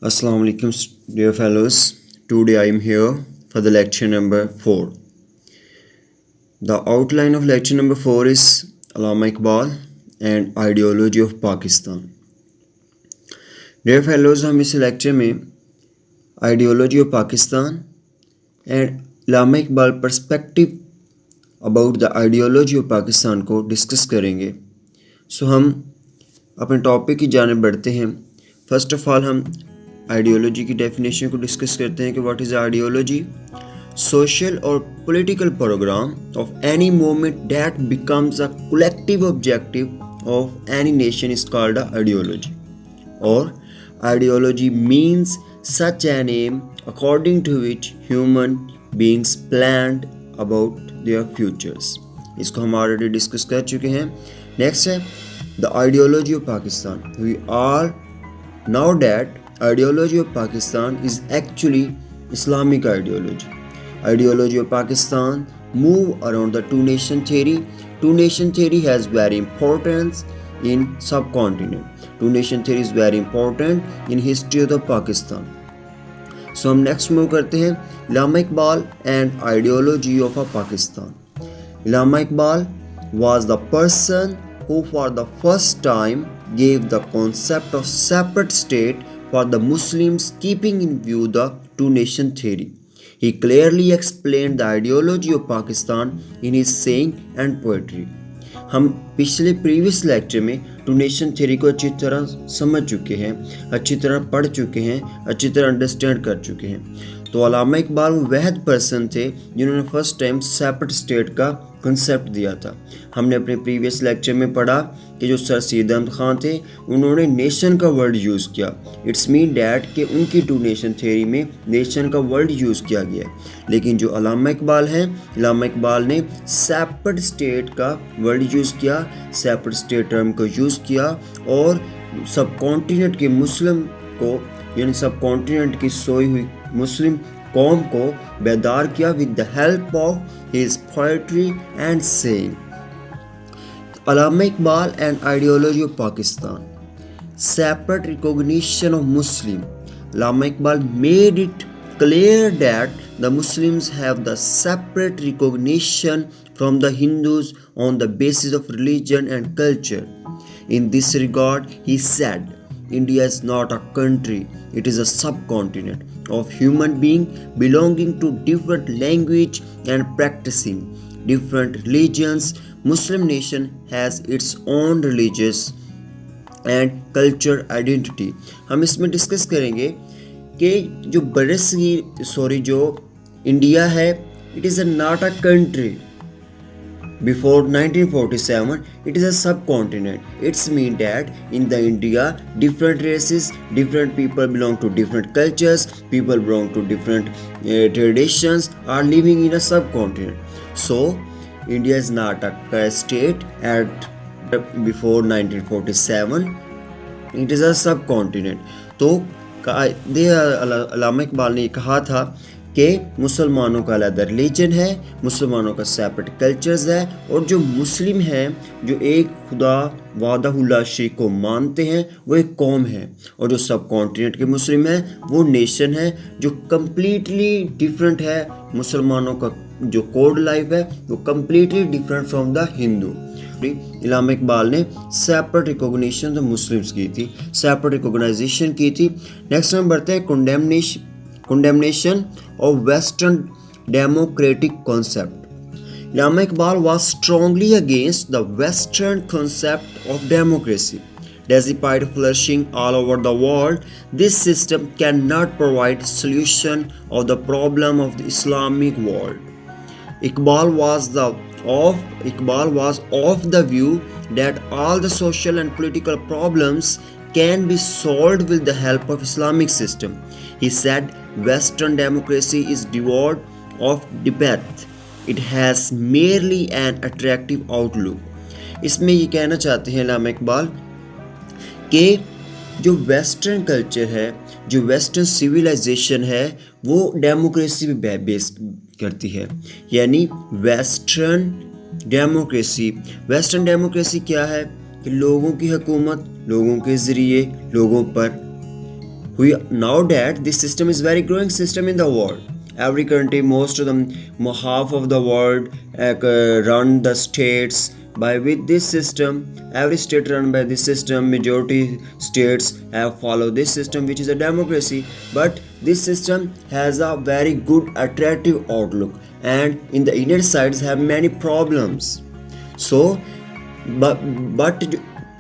Assalamu alaikum, dear fellows. Today I am here for the lecture number 4. The outline of lecture number 4 is Allama Iqbal and Ideology of Pakistan. Dear fellows, हम इस lecture में Ideology of Pakistan and Allama Iqbal perspective about the ideology of Pakistan को discuss करेंगे. So हम अपने topic की जाने बढ़ते हैं. फर्स्ट ऑफ ऑल हम आइडियोलॉजी की डेफिनेशन को डिस्कस करते हैं कि व्हाट इज़ आइडियोलॉजी. सोशल और political programme of any movement that becomes a collective objective of any nation is called a ideology. और ideology means such an aim according to which human beings planned about their futures. इसको हम already discuss कर चुके हैं. Next है the ideology of Pakistan. We are now that ideology of Pakistan is actually Islamic ideology. Ideology of Pakistan move around the two-nation theory. Two-nation theory has very importance in subcontinent. Two-nation theory is very important in history of the Pakistan. So हम next move करते हैं Allama Iqbal and ideology of a Pakistan. Allama Iqbal was the person who for the first time gave the concept of separate state for the Muslims, keeping in view the two-nation theory. He clearly explained the ideology of Pakistan in his saying and poetry. हम पिछले previous lecture में to nation theory को अच्छी तरह समझ चुके हैं, अच्छी तरह पढ़ चुके हैं, अच्छी तरह अंडरस्टैंड कर चुके हैं. तो अल्लामा इकबाल वह पर्सन थे जिन्होंने फर्स्ट टाइम सेपरेट स्टेट का कंसेप्ट दिया था. हमने अपने प्रीवियस लेक्चर में पढ़ा कि जो सर सैयद अहमद ख़ान थे उन्होंने नेशन का वर्ड यूज़ किया. इट्स मीन डैट कि उनकी टू नेशन थ्योरी में नेशन का वर्ड यूज़ किया गया है. लेकिन जो अल्लामा इकबाल हैं, अल्लामा इकबाल ने सेपरेट स्टेट का वर्ड यूज़ किया, सेपरेट स्टेट टर्म को यूज़ किया और सब कॉन्टिनेंट के मुस्लिम को यानी सब कॉन्टिनेंट की सोई हुई मुस्लिम कौम को बेदार किया with the help of his poetry and saying. Allama Iqbal and ideology of Pakistan. Separate recognition of Muslim. Allama Iqbal made it clear that the Muslims have the separate recognition from the Hindus on the basis of religion and culture. In this regard, he said, India is not a country, it is a subcontinent of human beings belonging to different language and practicing different religions. Muslim nation has its own religious and culture identity. हम इसमें discuss करेंगे कि जो India है, it is not a country. Before 1947, it is a subcontinent. It's mean that in the India, different races, different people belong to different cultures, people belong to different traditions are living in a subcontinent. So, India is not a state at before 1947. It is a subcontinent. तो अल्लामा इकबाल ने कहा था कि मुसलमानों का अलग religion है, मुसलमानों का सेपरेट कल्चर्स है और जो मुस्लिम हैं जो एक खुदा वादाहुल्लाह शरीक को मानते हैं वो एक कौम है. और जो सब कॉन्टिनेंट के मुस्लिम हैं वो नेशन है जो कम्प्लीटली डिफरेंट है. मुसलमानों का जो कोड लाइफ है वो completely different from the Hindu. Allama Iqbal ने सेपरेट रिकॉग्निशन ऑफ मुस्लिम्स की थी, सेपरेट रिकॉग्नाइजेशन की थी. नेक्स्ट हम बढ़ते हैं condemnation of Western democratic concept. Allama Iqbal was strongly against the Western concept of democracy. Despite flourishing all over the world, this system cannot provide solution of the problem of the Islamic world. Iqbal was of the view that all the social and political problems can be solved with the help of Islamic system. He said, Western democracy is devoid of depth. It has merely an attractive outlook. इसमें ये कहना चाहते हैं अल्लामा इकबाल कि जो western culture है, जो western civilization है वो डेमोक्रेसी पे बेस करती है. यानी वेस्टर्न डेमोक्रेसी क्या है कि लोगों की हुकूमत लोगों के ज़रिए लोगों पर We now that this system is very growing system in the world. Every country, most of them, half of the world run the states by with this system. Every state run by this system. Majority states have followed this system, which is a democracy. But this system has a very good attractive outlook, and in the inner sides have many problems. So but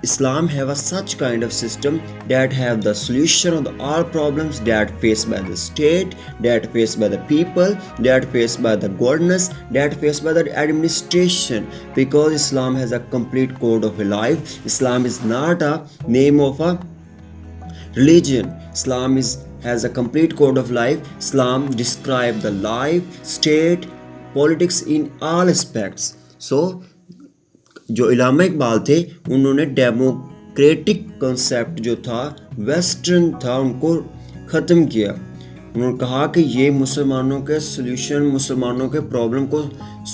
Islam have a such kind of system that have the solution of the all problems that faced by the state, that faced by the people, that faced by the governance, that faced by the administration, because Islam has a complete code of life. Islam is not a name of a religion. Islam has a complete code of life. Islam describe the life, state, politics in all aspects. So जो इलामा इकबाल थे उन्होंने democratic concept जो था, western था, उनको ख़त्म किया। उन्होंने कहा कि ये मुसलमानों के सॉल्यूशन, मुसलमानों के प्रॉब्लम को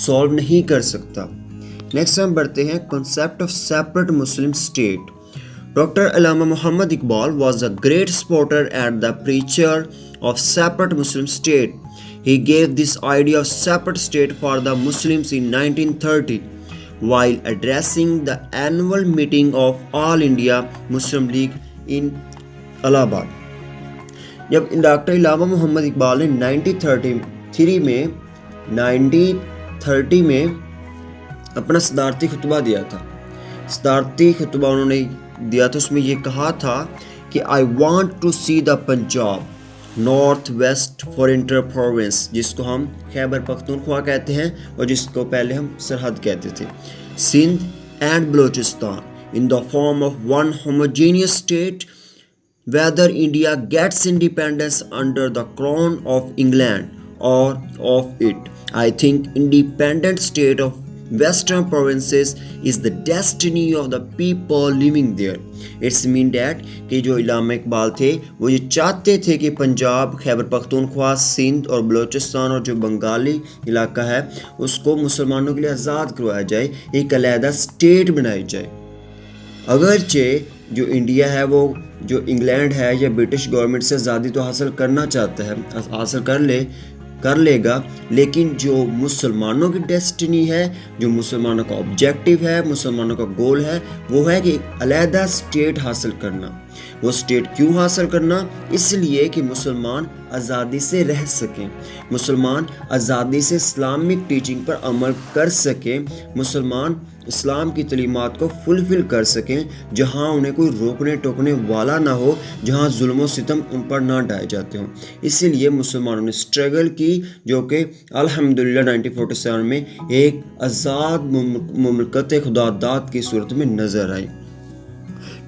सॉल्व नहीं कर सकता। नेक्स्ट हम बढ़ते हैं concept of separate Muslim state. Doctor Allama Mohammad Iqbal was a great supporter and the preacher of separate Muslim state. He gave this idea of separate state for the Muslims in 1930. while addressing the annual meeting of All India Muslim League in Allahabad. जब doctor Allama Mohammad Iqbal ने 1930 में अपना सदारती खुतबा दिया था। सदारती खुतबा उन्होंने दिया था, उसमें ये कहा था कि I want to see the Punjab North West Frontier Province, जिसको हम खैबर पख्तूनख्वा कहते हैं और जिसको पहले हम सरहद कहते थे, Sindh and Balochistan in the form of one homogeneous state whether India gets independence under the crown of England or of it. I think independent state of western provinces is the destiny of the people living there. It's mean that कि जो इलामा इकबाल थे वो ये चाहते थे कि पंजाब, खैबर पख्तूनख्वा, सिंध और बलूचिस्तान और जो बंगाली इलाका है उसको मुसलमानों के लिए आज़ाद करवाया जाए, एक अलहदा स्टेट बनाई जाए। अगरचे जो इंडिया है वो जो इंग्लैंड है या ब्रिटिश गवर्नमेंट से आज़ादी तो हासिल करना चाहता है, हासिल कर लेगा, लेकिन जो मुसलमानों की डेस्टिनी है, जो मुसलमानों का ऑब्जेक्टिव है, मुसलमानों का गोल है, वो है कि एक अलहदा स्टेट हासिल करना। वो स्टेट क्यों हासिल करना? इसलिए कि मुसलमान आज़ादी से रह सकें, मुसलमान आज़ादी से इस्लामिक टीचिंग पर अमल कर सकें, मुसलमान इस्लाम की तलीमात को फुलफ़िल कर सकें, जहाँ उन्हें कोई रोकने टोकने वाला ना हो, जहाँ जुल्म व सितम उन पर ना ढाए जाते हों। इसीलिए मुसलमानों ने स्ट्रगल की, जो कि अल्हम्दुलिल्लाह 1947 में एक आज़ाद मुमलकत खुदादाद की सूरत में नज़र आई।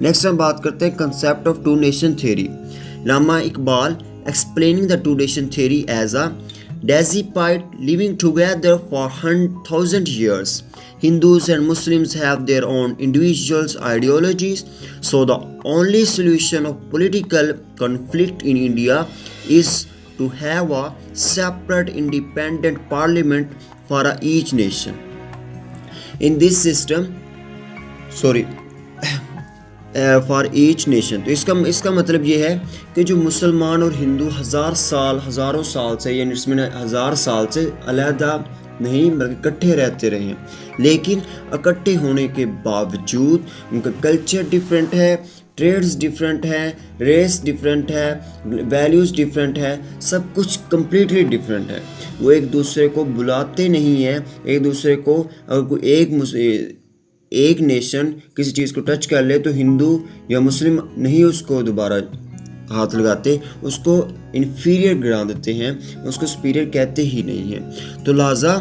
नेक्स्ट हम बात करते हैं concept of two nation theory. Allama Iqbal explaining the two nation theory as a despite living together for 1,000 years, Hindus and Muslims have their own individual ideologies, so the only solution of political conflict in India is to have a separate independent parliament for each nation. In this system, for each nation. तो इसका मतलब ये है कि जो मुसलमान और हिंदू हज़ारों साल से, यानी इसमें 1000 साल से अलहदा नहीं बल्कि इकट्ठे रहते रहे हैं, लेकिन इकट्ठे होने के बावजूद उनका कल्चर डिफरेंट है, ट्रेड्स डिफरेंट है, रेस डिफरेंट है, वैल्यूज़ डिफरेंट है, सब कुछ कम्प्लीटली डिफरेंट है। वो एक दूसरे को बुलाते नहीं हैं, एक दूसरे को अगर कोई एक नेशन किसी चीज़ को टच कर ले तो हिंदू या मुस्लिम नहीं उसको दोबारा हाथ लगाते, उसको इन्फीरियर गिरा देते हैं, उसको सुपीरियर कहते ही नहीं हैं। तो लिहाजा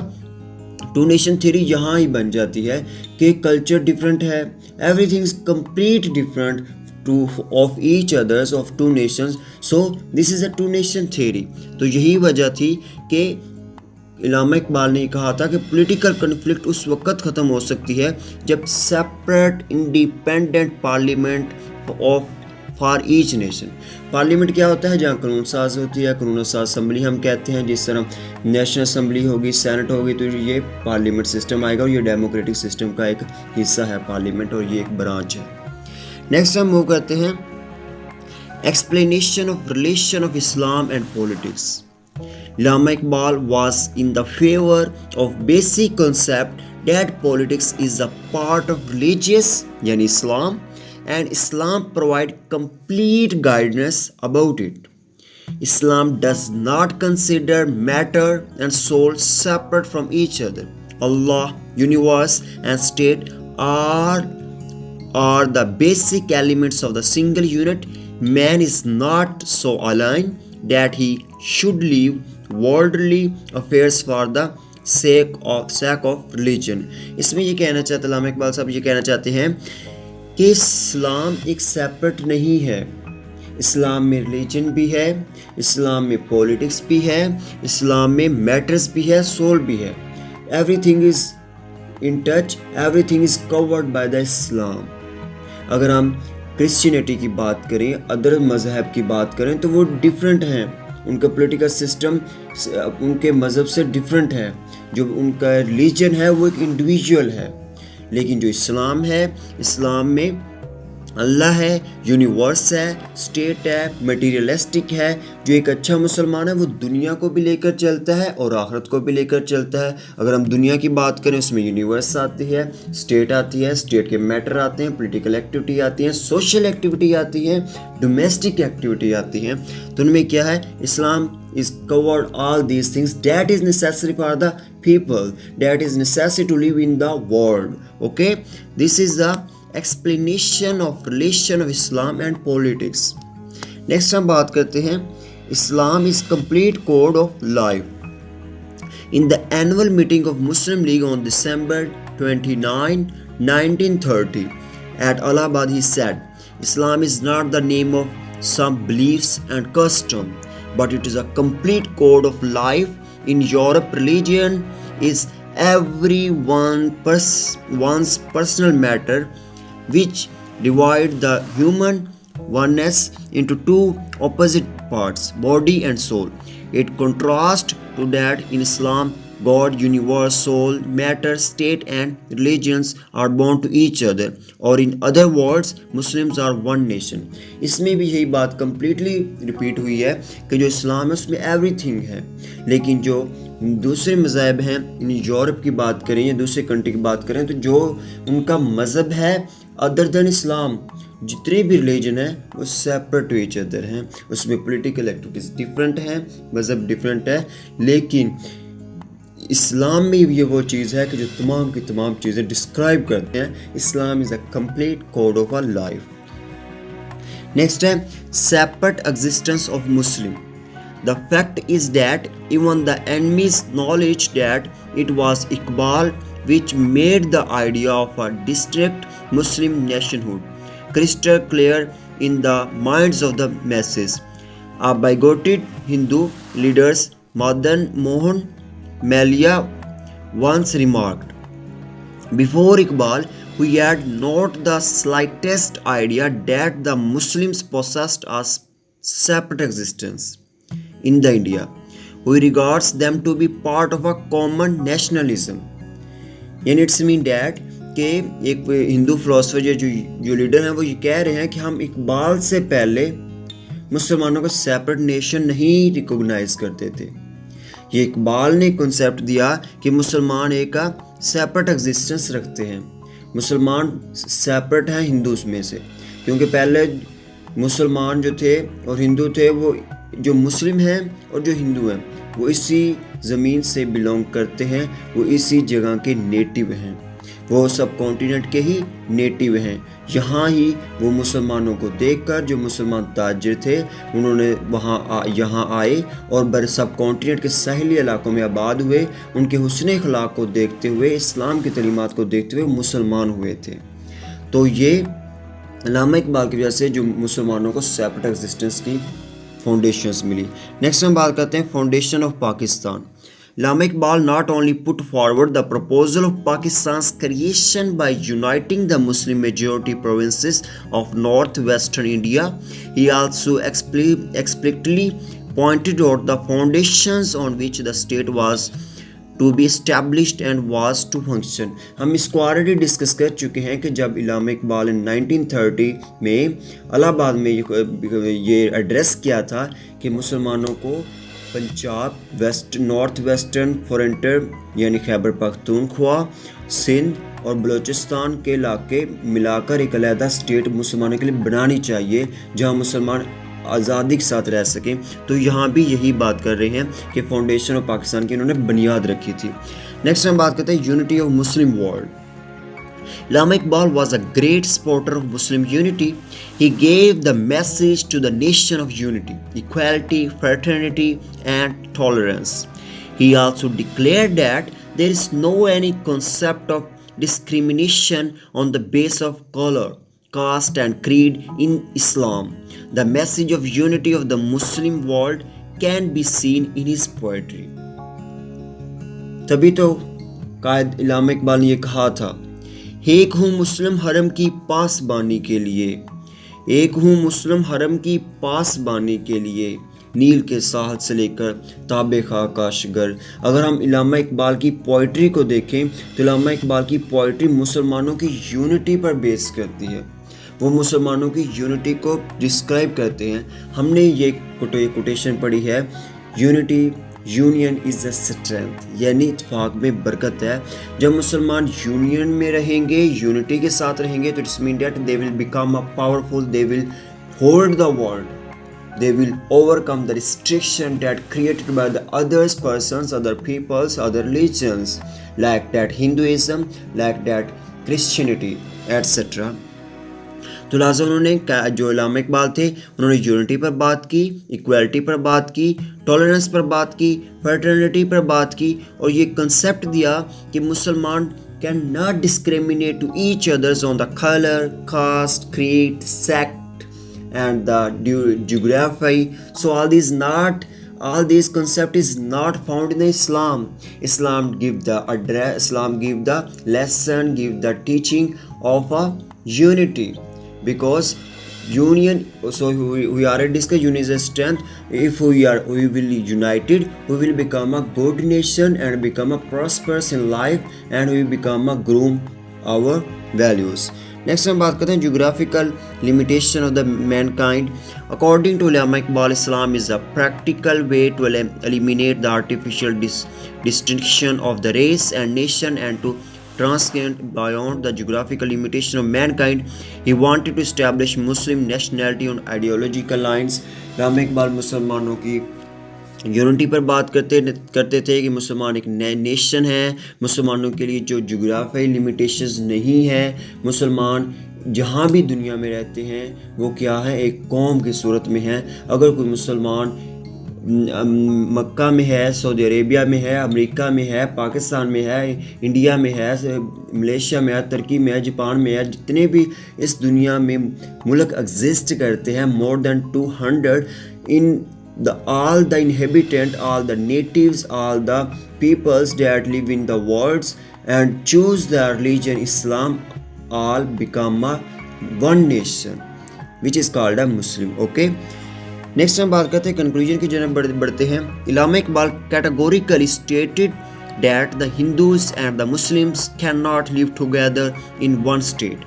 टू नेशन थ्योरी यहाँ ही बन जाती है कि कल्चर डिफरेंट है, everything is complete different of each others of two nations, so this is a two nation theory। तो यही वजह थी कि इलामा इकबाल ने कहा था कि पॉलिटिकल कन्फ्लिक्ट उस वक्त ख़त्म हो सकती है जब separate independent parliament of for each nation. Parliament क्या होता है? जहाँ कानून साज होती है, कानून साज असम्बली हम कहते हैं। जिस तरह नेशनल असम्बली होगी, सेनेट होगी, तो ये पार्लियामेंट सिस्टम आएगा और ये डेमोक्रेटिक सिस्टम का एक हिस्सा है पार्लियामेंट, और ये एक ब्रांच है। नेक्स्ट हम वो कहते हैं Explanation of relation of Islam and politics. Allama Iqbal was in the favor of basic concept that politics is a part of religious, yani Islam, and Islam provide complete guidance about it. Islam does not consider matter and soul separate from each other. Allah, universe, and state are the basic elements of the single unit. Man is not so aligned that he should leave worldly affairs for the sake of religion. इसमें ये कहना चाहते अल्लामा इकबाल साहब ये कहना चाहते हैं कि इस्लाम एक सेपरेट नहीं है. इस्लाम में रिलीजन भी है, इस्लाम में पॉलिटिक्स भी है, इस्लाम में मैटर्स भी है, सोल भी है. Everything is in touch, everything is covered by the इस्लाम. अगर हम क्रिश्चियनिटी की बात करें, अदर मज़हब की बात करें तो वो डिफरेंट हैं. उनका पॉलिटिकल सिस्टम उनके मज़हब से डिफरेंट है. जो उनका रिलीजन है वो एक इंडिविजुअल है. लेकिन जो इस्लाम है, इस्लाम में अल्लाह है, यूनिवर्स है, स्टेट है, मटीरियलिस्टिक है. जो एक अच्छा मुसलमान है वो दुनिया को भी लेकर चलता है और आखिरत को भी लेकर चलता है. अगर हम दुनिया की बात करें उसमें यूनिवर्स आती है, स्टेट आती है, स्टेट के मैटर आते हैं, पॉलिटिकल एक्टिविटी आती है, सोशल एक्टिविटी आती है, डोमेस्टिक एक्टिविटी आती है. तो उनमें क्या है, इस्लाम is covered all these things that is necessary for the people, that is necessary to live in the world. Okay, this is the explanation of relation of Islam and politics. Next हम बात करते हैं Islam is complete code of life. In the annual meeting of Muslim League on December 29, 1930 at Allahabad, he said, Islam is not the name of some beliefs and custom, but it is a complete code of life. In Europe, religion is one's personal matter, which divide the human oneness into two opposite parts, body and soul. It contrasts to that in Islam, God, universe, soul, matter, state and religions are bound to each other. Or in other words, Muslims are one nation. इसमें भी यही बात completely repeat हुई है कि जो इस्लाम है उसमें everything है. लेकिन जो दूसरे मज़हब हैं, यूरोप की बात करें या दूसरे कंट्री की बात करें, तो जो उनका मज़हब है अदर देन इस्लाम, जितने भी रिलीजन है वो सेपरेट टू ईच अदर हैं. उसमें पॉलिटिकल एक्टिविटीज़ डिफरेंट हैं, मज़हब डिफरेंट है. लेकिन इस्लाम में ये वो चीज़ है कि जो तमाम की तमाम चीज़ें डिस्क्राइब करते हैं. Islam is a complete code of a life. Next है separate existence of Muslim. The fact is that even the enemies acknowledge that it was Iqbal which made the idea of a distinct Muslim nationhood crystal clear in the minds of the masses. A bigoted Hindu leaders Madan Mohan Malia once remarked, before Iqbal, we had not the slightest idea that the Muslims possessed a separate existence in the India. We regards them to be part of a common nationalism. And it's mean that कि एक Hindu philosopher जो leader हैं वो ये कह रहे हैं कि हम इकबाल से पहले मुसलमानों को सेपरेट नेशन नहीं रिकॉग्नाइज करते थे. ये इकबाल ने कॉन्सेप्ट दिया कि मुसलमान एक सेपरेट एग्जिस्टेंस रखते हैं, मुसलमान सेपरेट हैं हिंदूज में से. क्योंकि पहले मुसलमान जो थे और हिंदू थे, वो जो मुस्लिम हैं और जो हिंदू हैं वो इसी ज़मीन से बिलोंग करते हैं, वो इसी जगह के नेटिव हैं, वो सब कॉन्टिनेंट के ही नेटिव हैं. यहाँ ही वो मुसलमानों को देखकर जो मुसलमान ताजिर थे उन्होंने यहाँ आए और सब कॉन्टिनेंट के साहिली इलाकों में आबाद हुए. उनके हुस्न अखलाक को देखते हुए, इस्लाम की तलीमात को देखते हुए मुसलमान हुए थे. तो ये अल्लामा इकबाल की वजह से जो मुसलमानों को सेपरेट एग्जिस्टेंस की फाउंडेशंस मिली. नेक्स्ट हम बात करते हैं foundation of Pakistan. Allama Iqbal not only put forward the proposal of Pakistan's creation by uniting the Muslim majority provinces of northwestern India, he also explicitly pointed out the foundations on which the state was to be established and was to function. हम इसको already discuss कर चुके हैं कि जब इल्लामा इकबाल ने 1930 में इलाहाबाद में ये एड्रेस किया था कि मुसलमानों को पंजाब, नॉर्थ वेस्टर्न फ्रंटियर यानी खैबर पख्तूनख्वा, सिंध और बलूचिस्तान के इलाके मिलाकर एक अलहदा स्टेट मुसलमानों के लिए बनानी चाहिए जहां मुसलमान आज़ादी के साथ रह सकें। तो यहाँ भी यही बात कर रहे हैं कि फाउंडेशन ऑफ पाकिस्तान की इन्होंने बुनियाद रखी थी। नेक्स्ट हम बात करते हैं unity of Muslim world. Allama Iqbal was a great supporter of Muslim unity. He gave the message to the nation of unity, equality, fraternity, and tolerance. He also declared that there is no any concept of discrimination on the basis of color, caste, and creed in Islam. The message of unity of the Muslim world can be seen in his poetry. तभी तो कायद इल्लामा इकबाल ने ये कहा था, एक हूँ मुस्लिम हरम की पासबानी के लिए, एक हूँ मुस्लिम हरम की पासबानी के लिए, नील के साहल से लेकर ताबे खा काशगर। अगर हम इल्लामा इकबाल की पोइट्री को देखें तो इल्लामा इकबाल की पोइट्री मुसलमानों की यूनिटी पर बेस करती है। वो मुसलमानों की यूनिटी को डिस्क्राइब करते हैं। हमने ये कोटेशन पढ़ी है, unity union is a strength, यानी इत्तेफाक में बरकत है। जब मुसलमान यूनियन में रहेंगे, यूनिटी के साथ रहेंगे, तो it's mean that they will become a powerful, they will hold the world, they will overcome the restriction that created by the others persons, other peoples, other religions, like that Hinduism, like that Christianity, etc. तो लाजम उन्होंने जो इल्लामा इकबाल थे उन्होंने unity पर बात की, equality पर बात की, टॉलरेंस पर बात की, फ्रेटर्निटी पर बात की और ये कंसेप्ट दिया कि मुसलमान can not discriminate to each others on the colour, caste, creed, sect and the geography. So all these concept is not found in the Islam. Islam give the address, Islam give the lesson, give the teaching of a unity, because union, so we already discussed, union is a strength. If we will be united, we will become a good nation and become a prosperous in life, and we become a groom our values. Next हम बात करते हैं geographical limitation of the mankind. According to Allama Iqbal, Islam is a practical way to eliminate the artificial distinction of the race and nation and to transcend beyond the geographical limitation of mankind. He wanted to establish Muslim nationality on ideological lines. Allama Iqbal मुसलमानों की unity पर बात करते थे कि मुसलमान एक nation है, मुसलमानों के लिए जो जोग्राफियाई लिमिटेशंस नहीं है, मुसलमान जहाँ भी दुनिया में रहते हैं वो क्या है, एक कौम की सूरत में है। अगर कोई मुसलमान मक्का में है, सऊदी अरेबिया में है, अमेरिका में है, पाकिस्तान में है, इंडिया में है, मलेशिया में है, तुर्की में है, जापान में है, जितने भी इस दुनिया में मुल्क एग्जिस्ट करते हैं, more than 200, in all the inhabitants, all the natives, all the peoples that live in the world and choose the religion Islam, all become a one nation which is called a Muslim. Okay, next हम बात करते हैं conclusion की जानब बढ़ते हैं। इल्लामा Iqbal categorically stated that the Hindus and the Muslims cannot live together in one state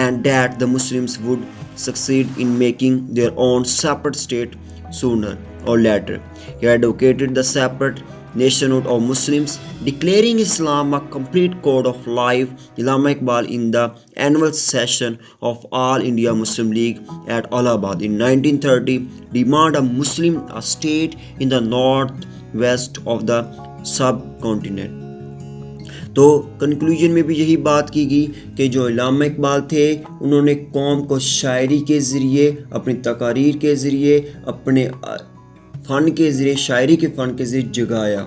and that the Muslims would succeed in making their own separate state sooner or later. He advocated the separate nationhood of Muslims, declaring Islam a complete code of life. Allama Iqbal, in the annual session of All India Muslim League at Allahabad in 1930, demanded a state in the north-west of the subcontinent. तो conclusion में भी यही बात की गई कि जो इल्लामा इकबाल थे उन्होंने कौम को शायरी के ज़रिए, अपनी तकारीर के ज़रिए, अपने फ़न के ज़रिए, शायरी के फ़न के ज़रिए जगाया,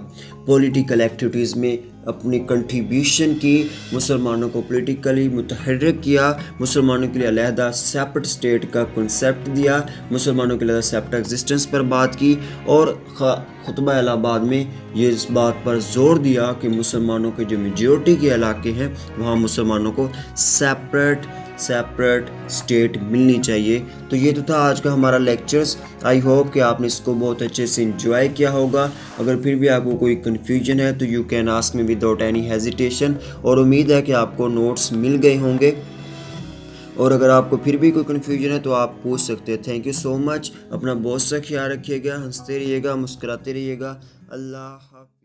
पॉलिटिकल एक्टिविटीज़ में अपनी कंट्रीब्यूशन की, मुसलमानों को पॉलिटिकली मुतहर्रिक किया, मुसलमानों के लिए अलहदा सेपरेट स्टेट का कॉन्सेप्ट दिया, मुसलमानों के लिए सेपरेट एग्जिस्टेंस पर बात की और खुतबा इलाहाबाद में ये इस बात पर ज़ोर दिया कि मुसलमानों के जो मेजॉरिटी के इलाके हैं वहाँ मुसलमानों को सेपरेट सेपरेट स्टेट मिलनी चाहिए। तो ये तो था आज का हमारा लेक्चर्स। आई होप कि आपने इसको बहुत अच्छे से इंजॉय किया होगा। अगर फिर भी आपको कोई कन्फ्यूजन है तो you can ask me without any hesitation, और उम्मीद है कि आपको नोट्स मिल गए होंगे। और अगर आपको फिर भी कोई कन्फ्यूजन है तो आप पूछ सकते हैं। Thank you so much. अपना बहुत सा ख्याल रखिएगा, हंसते रहिएगा, मुस्कुराते रहिएगा। अल्लाह हाफ़िज़।